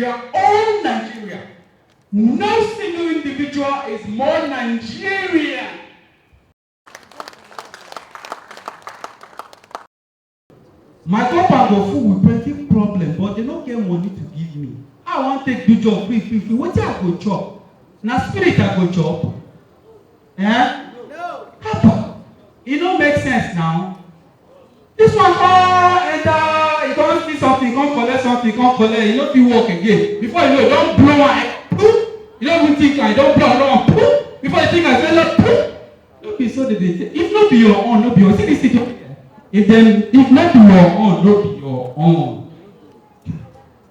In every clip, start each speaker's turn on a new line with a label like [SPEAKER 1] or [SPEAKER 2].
[SPEAKER 1] Nigeria, all Nigeria. No single individual is more Nigerian. My compound go full with plenty problems, but they don't get money to give me. I want to take the job quick. What I go chop? Na spirit I go chop. No. How? It don't make sense now. This one enter, he can't see something, he can't collect something, he can't collect, he don't feel work again. Before you know, you don't blow one, you don't even think I don't blow another one. Before you think I say no, don't be so that they say, if not be your own, no be your own. See this situation. If not be your own, no be your own.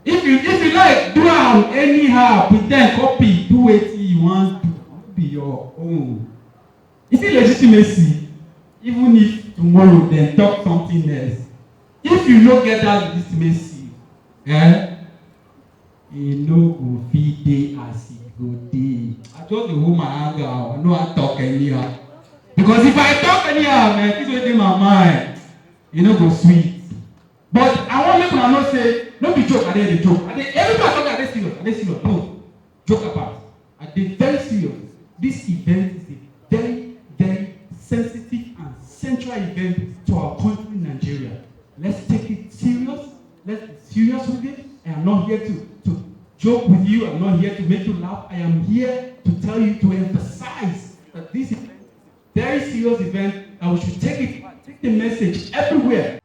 [SPEAKER 1] If you like do anyhow, pretend, copy, do what you want to, be your own. You see legitimacy, even if tomorrow then talk something else. If you no get that legitimacy, you no go fit dey as e go dey. I just dey hold my anger, I no wan talk anyhow. Because if I talk anyhow, man, this wey dey my mind, e no go sweet. But I wan make una know say, no be joke, I dey joke. Everybody talk I dey serious. No, joke about. I dey very serious. This event is a very, very sensitive and central event to our country, Nigeria. Let's take it serious. Let's be serious with it. I am not here to joke with you. I'm not here to make you laugh. I am here to tell you, to emphasize that this is a very serious event and we should take the message everywhere.